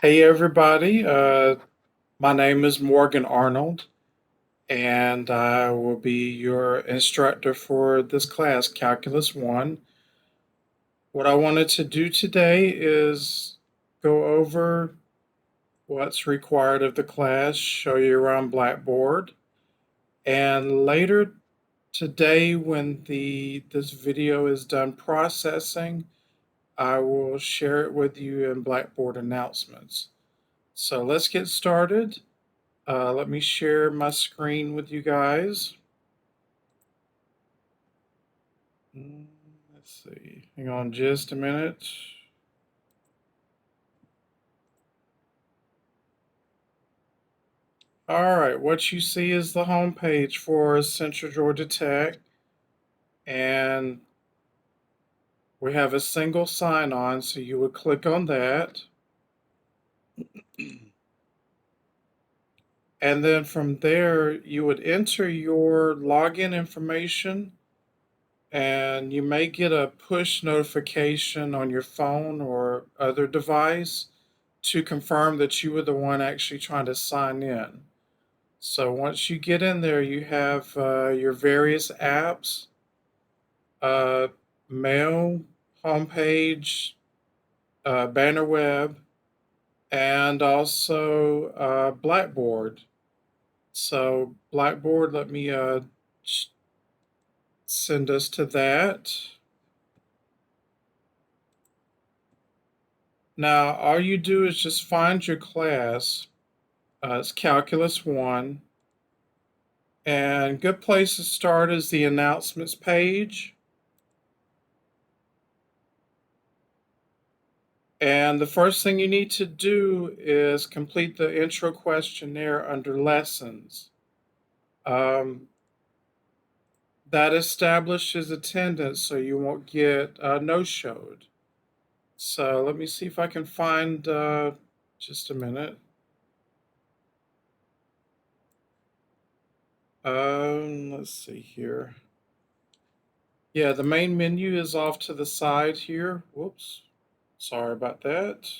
Hey everybody, my name is Morgan Arnold, and I will be your instructor for this class, Calculus 1. What I wanted to do today is go over what's required of the class, show you around Blackboard, and later today when this video is done processing, I will share it with you in Blackboard announcements. So let's get started. Let me share my screen with you guys. Let's see. Hang on just a minute. All right, what you see is the home page for Central Georgia Tech, and we have a single sign-on, so you would click on that. And then from there, you would enter your login information, and you may get a push notification on your phone or other device to confirm that you were the one actually trying to sign in. So once you get in there, you have your various apps, uh, mail, homepage, banner web, and also Blackboard. So Blackboard, let me send us to that. Now, all you do is just find your class. It's Calculus 1. And good place to start is the announcements page. And the first thing you need to do is complete the intro questionnaire under lessons. Um, that establishes attendance so you won't get no-showed. So let me see if I can find just a minute. Let's see here. Yeah, the main menu is off to the side here. Whoops. Sorry about that.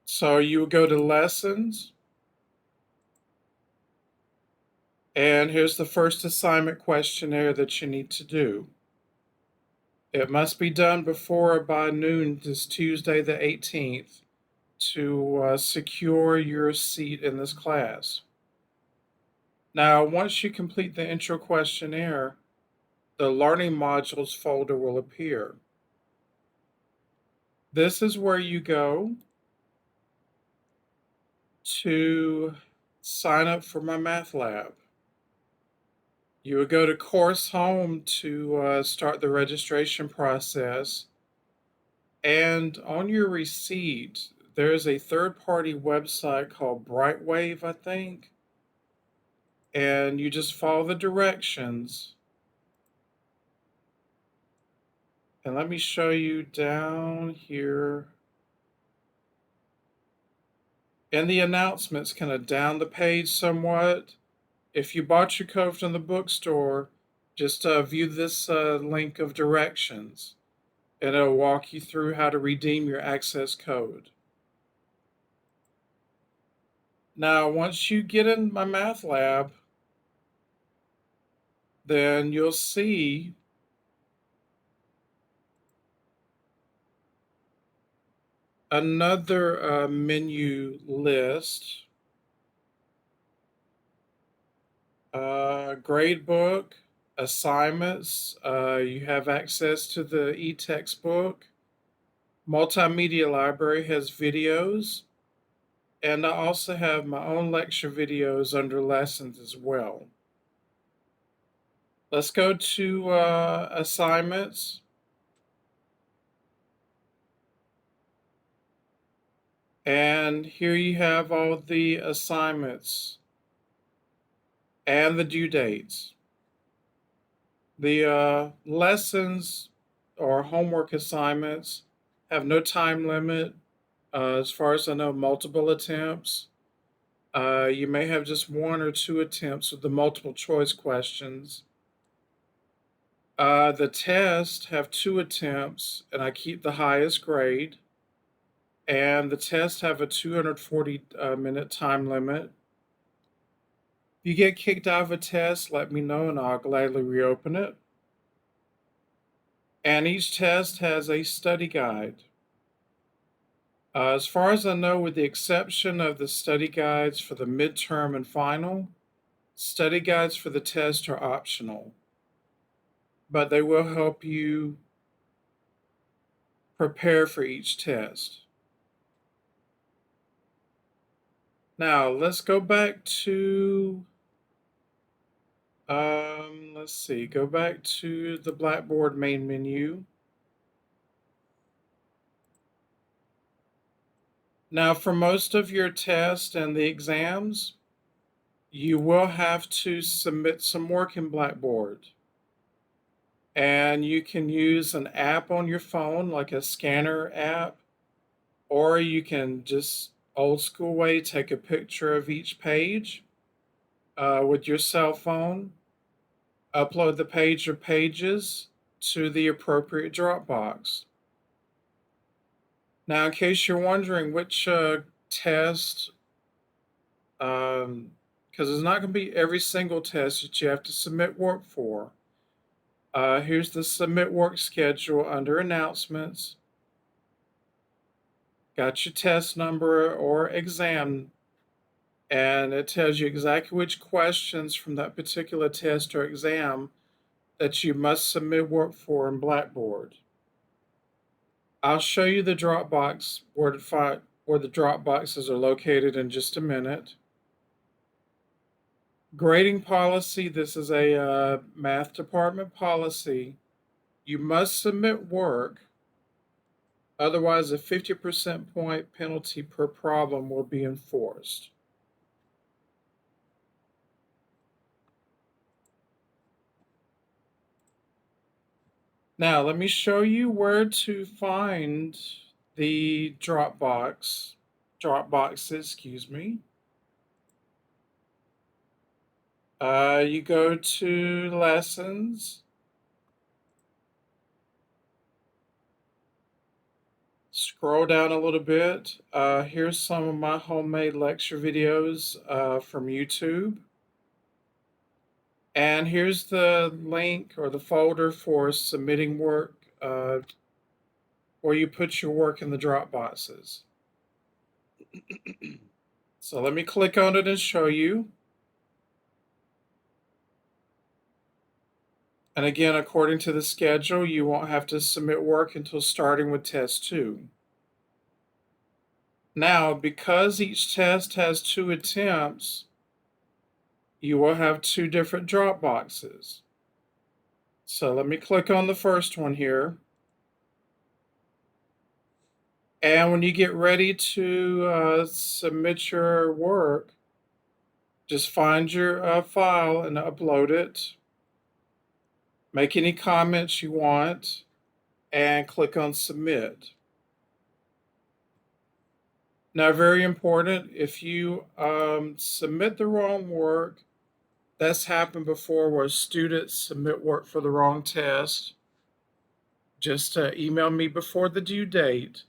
So you would go to lessons, and here's the first assignment questionnaire that you need to do. It must be done before or by noon this Tuesday, the 18th, to secure your seat in this class. Now, once you complete the intro questionnaire, the Learning Modules folder will appear. This is where you go to sign up for my math lab. You would go to Course Home to start the registration process. And on your receipt, there's a third party website called Brightwave, I think. And you just follow the directions. And let me show you down here. In the announcements, kind of down the page somewhat, if you bought your code from the bookstore, just view this link of directions, and it'll walk you through how to redeem your access code. Now, once you get in my math lab, then you'll see another menu list. Grade book, assignments. You have access to the e-textbook. Multimedia library has videos. And I also have my own lecture videos under lessons as well. Let's go to assignments. And here you have all the assignments and the due dates. The lessons or homework assignments have no time limit. As far as I know, multiple attempts. You may have just one or two attempts with the multiple choice questions. The tests have two attempts, and I keep the highest grade. And the tests have a 240 minute time limit. If you get kicked out of a test, let me know and I'll gladly reopen it. And each test has a study guide. As far as I know, with the exception of the study guides for the midterm and final, study guides for the test are optional, but they will help you prepare for each test. Now, let's go back to, let's see, go back to the Blackboard main menu. Now, for most of your tests and the exams, you will have to submit some work in Blackboard. And you can use an app on your phone, like a scanner app, or you can just old school way take a picture of each page with your cell phone, upload the page or pages to the appropriate Dropbox. Now, in case you're wondering which test, because it's not going to be every single test that you have to submit work for. Here's the submit work schedule under announcements. Got your test number or exam, and it tells you exactly which questions from that particular test or exam that you must submit work for in Blackboard. I'll show you the Dropbox where the Dropboxes are located in just a minute. Grading policy, this is a math department policy. You must submit work, otherwise a 50% point penalty per problem will be enforced. Now, let me show you where to find the Dropboxes, excuse me. You go to lessons, scroll down a little bit. Here's some of my homemade lecture videos from YouTube. And here's the link or the folder for submitting work where you put your work in the Dropboxes. So let me click on it and show you. And again, according to the schedule, you won't have to submit work until starting with test 2. Now, because each test has 2 attempts, you will have 2 different Dropboxes. So let me click on the first one here. And when you get ready to submit your work, just find your file and upload it. Make any comments you want and click on submit. Now, very important, if you submit the wrong work, that's happened before where students submit work for the wrong test. Just email me before the due date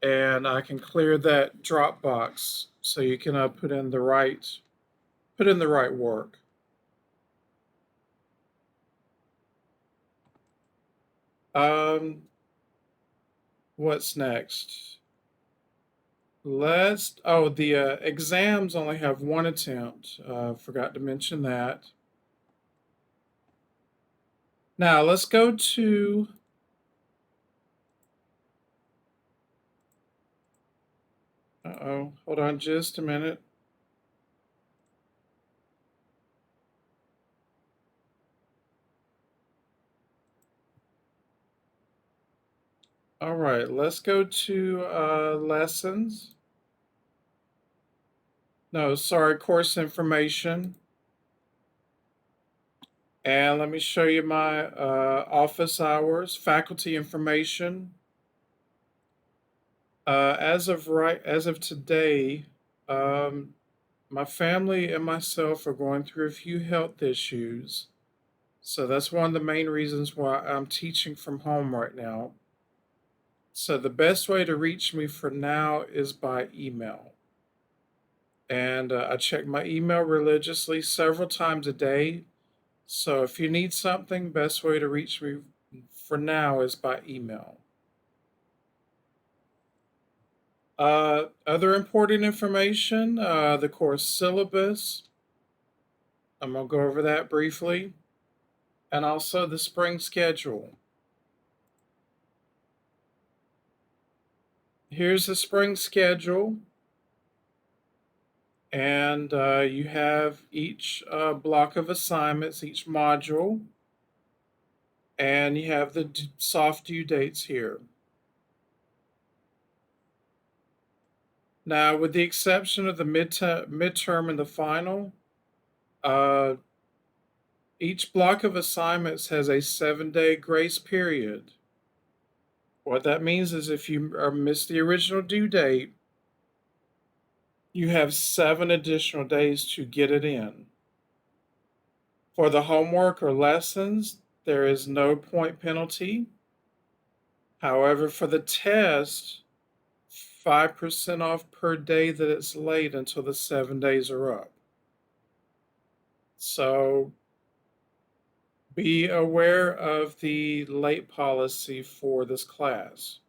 and I can clear that Dropbox so you can put in the right work. Um, what's next? The exams only have 1 attempt. Forgot to mention that. Now let's go to hold on just a minute. All right, let's go to lessons. No, sorry, course information. And let me show you my office hours, faculty information. As of today, my family and myself are going through a few health issues. So that's one of the main reasons why I'm teaching from home right now. So the best way to reach me for now is by email. And I check my email religiously several times a day. So if you need something, best way to reach me for now is by email. Other important information, the course syllabus. I'm going to go over that briefly. And also the spring schedule. Here's the spring schedule. And you have each block of assignments, each module. And you have the soft due dates here. Now, with the exception of the midterm and the final, uh, each block of assignments has a 7-day grace period. What that means is if you miss the original due date, you have 7 additional days to get it in. For the homework or lessons, there is no point penalty. However, for the test, 5% off per day that it's late until the 7 days are up. So be aware of the late policy for this class.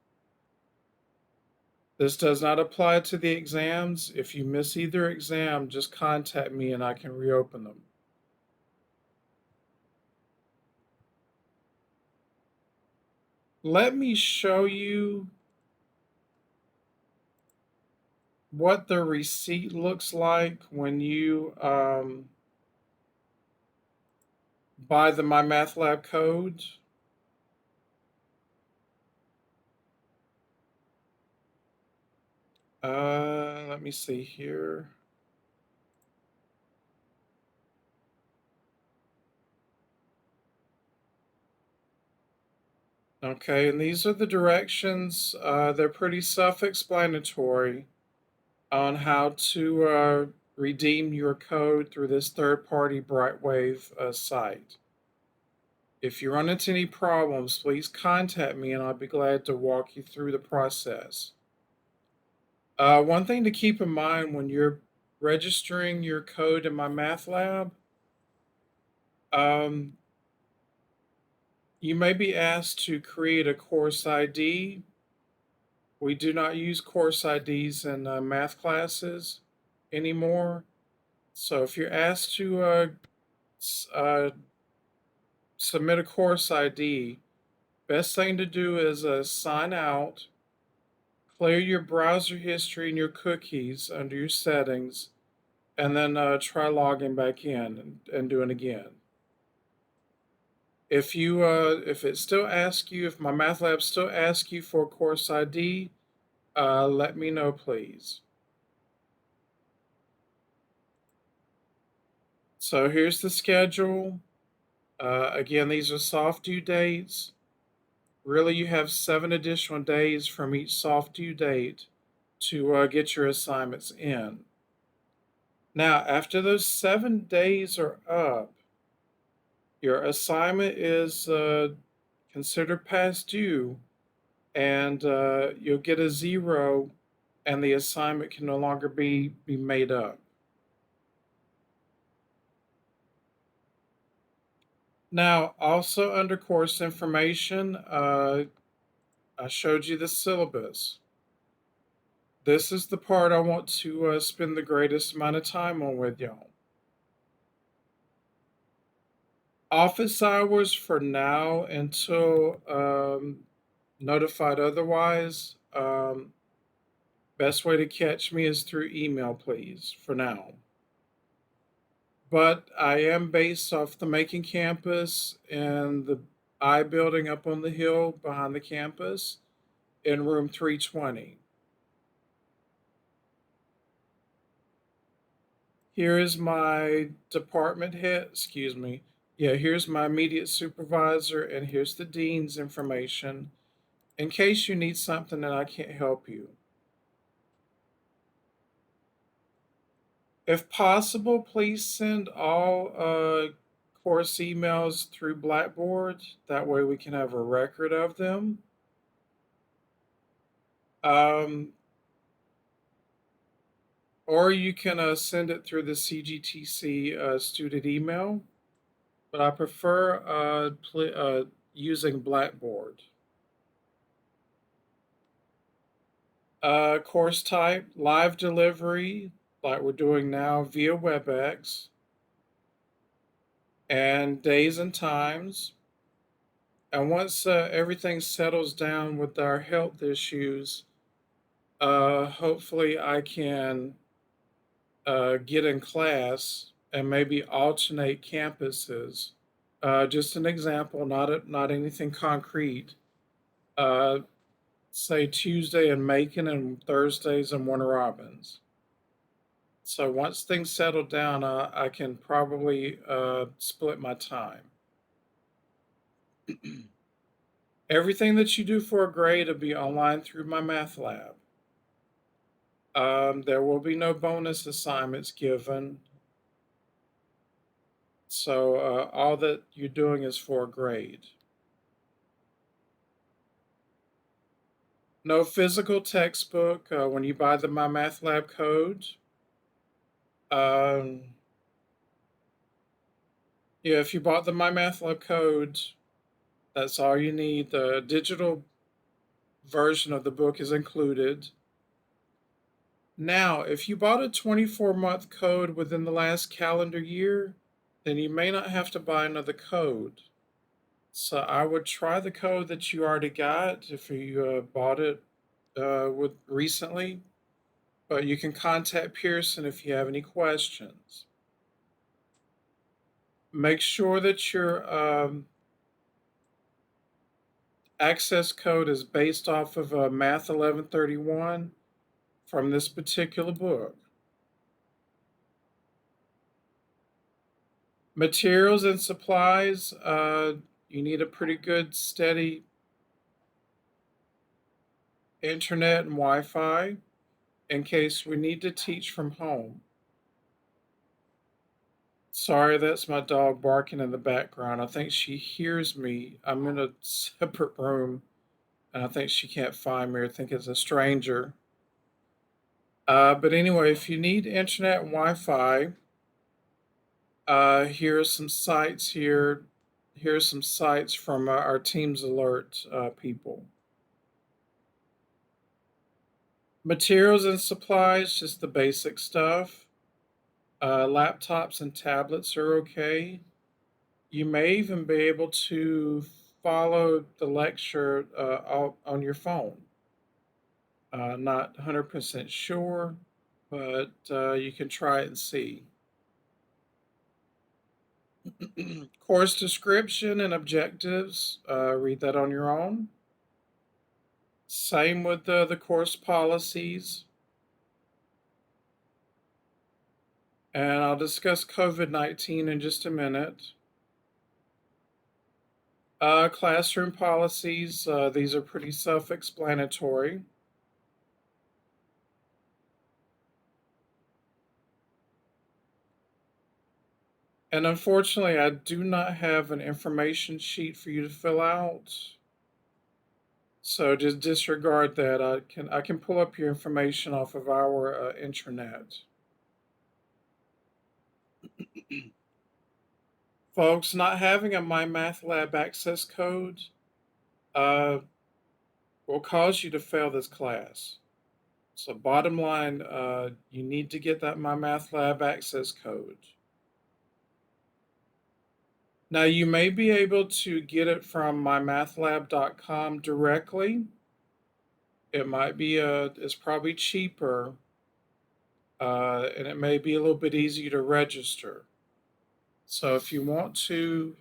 This does not apply to the exams. If you miss either exam, just contact me and I can reopen them. Let me show you what the receipt looks like when you buy the My Math Lab code. Let me see here. Okay, and these are the directions. They're pretty self explanatory on how to redeem your code through this third party Brightwave site. If you run into any problems, please contact me and I'll be glad to walk you through the process. One thing to keep in mind when you're registering your code in My Math Lab, um, you may be asked to create a course ID. We do not use course IDs in math classes anymore. So if you're asked to uh, submit a course ID, best thing to do is sign out, clear your browser history and your cookies under your settings, and then try logging back in and doing it again. If it still asks you, if my math lab still asks you for a course ID, let me know, please. So here's the schedule. Again, these are soft due dates. Really, you have 7 additional days from each soft due date to get your assignments in. Now, after those 7 days are up, your assignment is considered past due, and you'll get a 0, and the assignment can no longer be made up. Now, also under course information, I showed you the syllabus. This is the part I want to spend the greatest amount of time on with y'all. Office hours for now until notified otherwise. Best way to catch me is through email, please, for now. But I am based off the Macon campus and the I building up on the hill behind the campus in room 320. Here is my department head, excuse me. Yeah, here's my immediate supervisor, and here's the dean's information in case you need something and I can't help you. If possible, please send all course emails through Blackboard. That way we can have a record of them. Um, or you can send it through the CGTC student email. But I prefer using Blackboard. Course type, live delivery, like we're doing now via WebEx, and days and times. And once everything settles down with our health issues, hopefully I can get in class and maybe alternate campuses. Just an example, not anything concrete. Uh, Say Tuesday in Macon and Thursdays in Warner Robins. So once things settle down, I can probably split my time. Everything that you do for a grade will be online through my math lab. There will be no bonus assignments given. So all that you're doing is for a grade. No physical textbook when you buy the My Math Lab code. Um, yeah, if you bought the My Math Lab code, that's all you need. The digital version of the book is included. Now, if you bought a 24-month code within the last calendar year, then you may not have to buy another code. So I would try the code that you already got if you bought it with recently, but you can contact Pearson if you have any questions. Make sure that your access code is based off of Math 1131 from this particular book. Materials and supplies, you need a pretty good, steady internet and Wi Fi in case we need to teach from home. Sorry, that's my dog barking in the background. I think she hears me. I'm in a separate room and I think she can't find me or think it's a stranger. But anyway, if you need internet and Wi Fi, here are some sites here. Here are some sites from our Teams Alert people. Materials and supplies, just the basic stuff. Laptops and tablets are okay. You may even be able to follow the lecture on your phone. Not 100% sure, but you can try it and see. Course description and objectives, read that on your own. Same with the course policies. And I'll discuss COVID-19 in just a minute. Classroom policies, these are pretty self explanatory. And unfortunately, I do not have an information sheet for you to fill out. So just disregard that. I can pull up your information off of our intranet. Folks, not having a My Math Lab access code uh, will cause you to fail this class. So bottom line, you need to get that My Math Lab access code. Now you may be able to get it from mymathlab.com directly. It might be it's probably cheaper, and it may be a little bit easier to register. So if you want to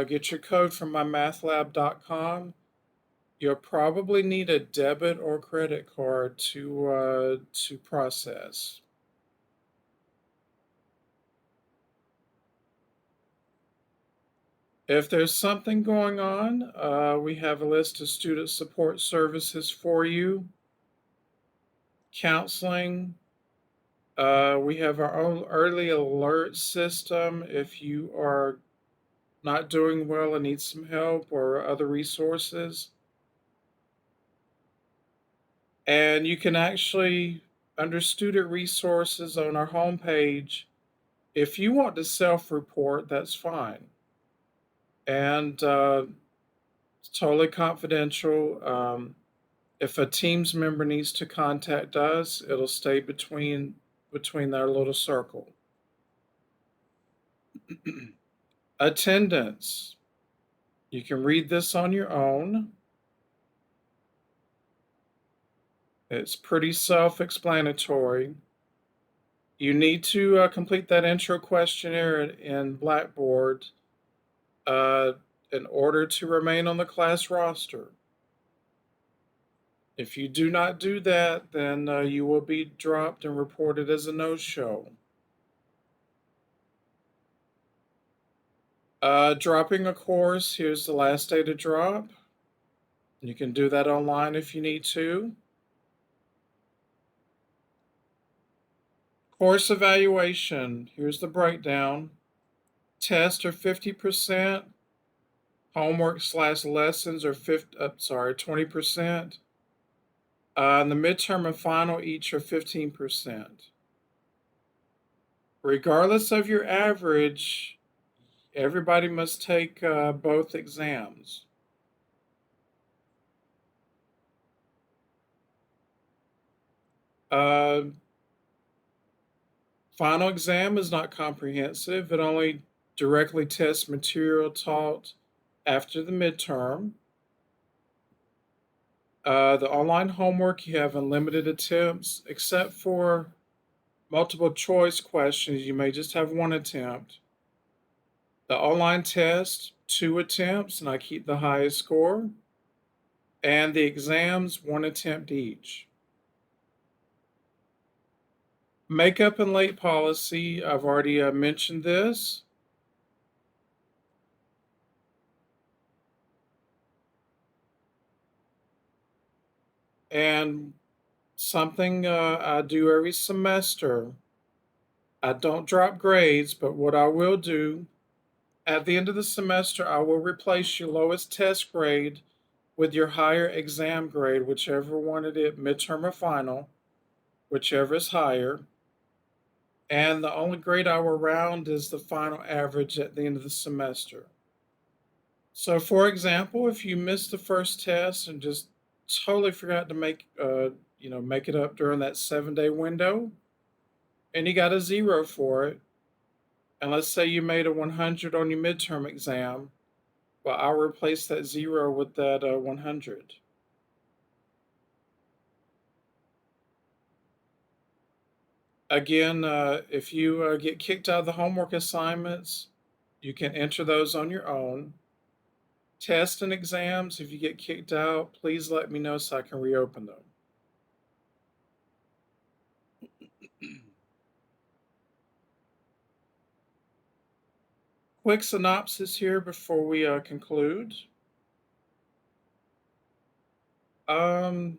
get your code from mymathlab.com, you'll probably need a debit or credit card to process. If there's something going on, we have a list of student support services for you. Counseling. We have our own early alert system if you are not doing well and need some help or other resources. And you can actually, under student resources on our homepage, if you want to self report, that's fine. And it's totally confidential. If a Teams member needs to contact us, it'll stay between their little circle. Attendance. You can read this on your own. It's pretty self explanatory. You need to complete that intro questionnaire in Blackboard uh, in order to remain on the class roster. If you do not do that, then you will be dropped and reported as a no show. Dropping a course, here's the last day to drop. You can do that online if you need to. Course evaluation, here's the breakdown. Tests are 50%, homework slash lessons are 20%. And the midterm and final each are 15%. Regardless of your average, everybody must take both exams. Uh, Final exam is not comprehensive, it only directly tests material taught after the midterm. The online homework, you have unlimited attempts, except for multiple choice questions, you may just have one attempt. The online test, 2 attempts, and I keep the highest score. And the exams, 1 attempt each. Makeup and late policy, I've already mentioned this. And something I do every semester, I don't drop grades, but what I will do at the end of the semester, I will replace your lowest test grade with your higher exam grade, whichever one it is, midterm or final, whichever is higher. And the only grade I will round is the final average at the end of the semester. So, for example, if you missed the first test and just totally forgot to make it up during that 7 day window, and you got a zero for it, and let's say you made a 100 on your midterm exam, well, I'll replace that zero with that 100. Again, if you get kicked out of the homework assignments, you can enter those on your own. Tests and exams, if you get kicked out, please let me know so I can reopen them. Quick synopsis here before we conclude. Um,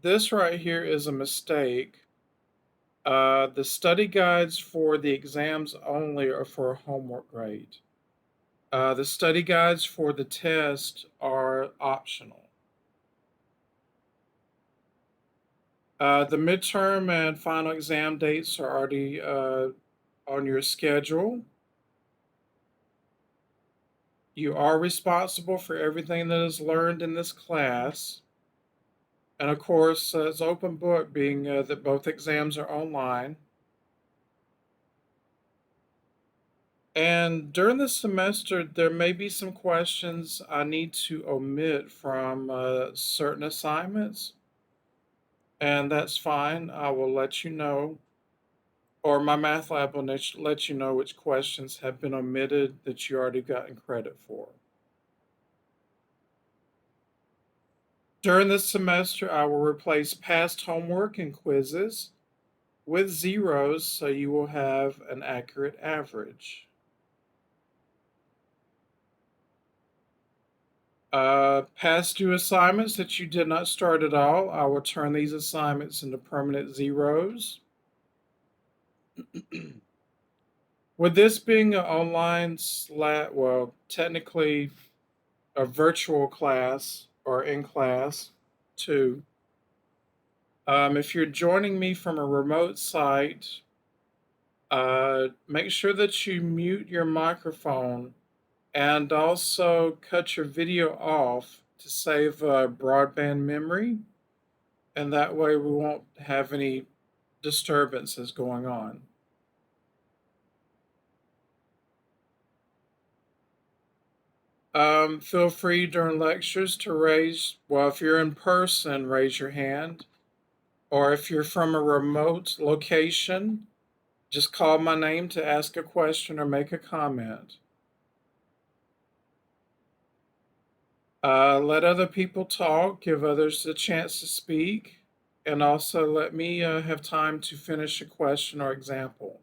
this right here is a mistake. The study guides for the exams only are for a homework grade. The study guides for the test are optional. The midterm and final exam dates are already on your schedule. You are responsible for everything that is learned in this class. And of course, it's open book, being that both exams are online. And during the semester, there may be some questions I need to omit from certain assignments, and that's fine. I will let you know, or my math lab will let you know which questions have been omitted that you already gotten credit for. During this semester, I will replace past homework and quizzes with zeros so you will have an accurate average. Past due assignments that you did not start at all, I will turn these assignments into permanent zeros. With this being an online well, technically a virtual class or in class too, if you're joining me from a remote site, make sure that you mute your microphone and also cut your video off to save broadband memory, and that way we won't have any disturbances going on. Feel free during lectures to well, if you're in person, raise your hand, or if you're from a remote location, just call my name to ask a question or make a comment. Let other people talk, give others a chance to speak, and also let me have time to finish a question or example.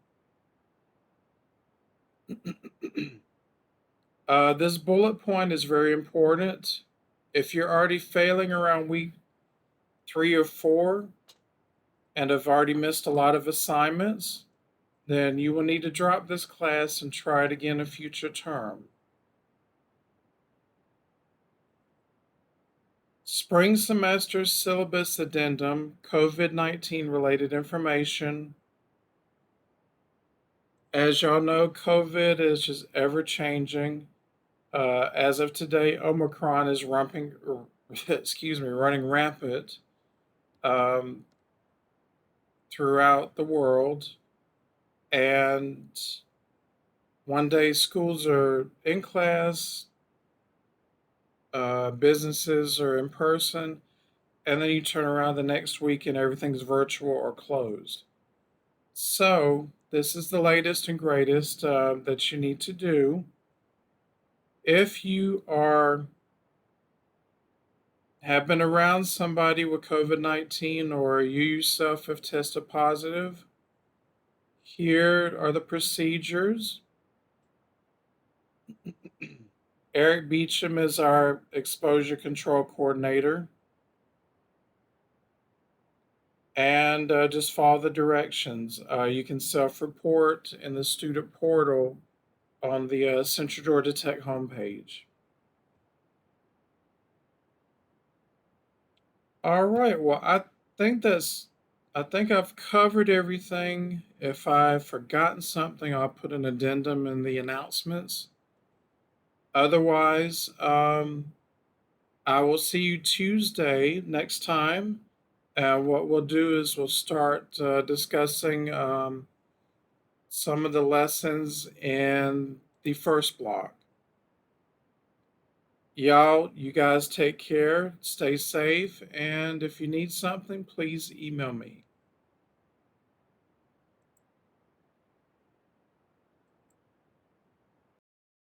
This bullet point is very important. If you're already failing around week 3 or 4 and have already missed a lot of assignments, then you will need to drop this class and try it again a future term. Spring semester syllabus addendum, COVID-19 related information. As y'all know, COVID is just ever changing. As of today, Omicron is running rampant um, throughout the world. And one day schools are in class, businesses are in person, and then you turn around the next week and everything's virtual or closed. So, this is the latest and greatest that you need to do. If you have been around somebody with COVID 19 or you yourself have tested positive, here are the procedures. Eric Beecham is our exposure control coordinator. And just follow the directions. You can self report in the student portal on the Central Georgia Tech homepage. All right. Well, think that's. I think I've covered everything. If I've forgotten something, I'll put an addendum in the announcements. Otherwise, I will see you Tuesday next time. And what we'll do is we'll start discussing some of the lessons in the first block. Y'all, you guys take care, stay safe, and if you need something, please email me.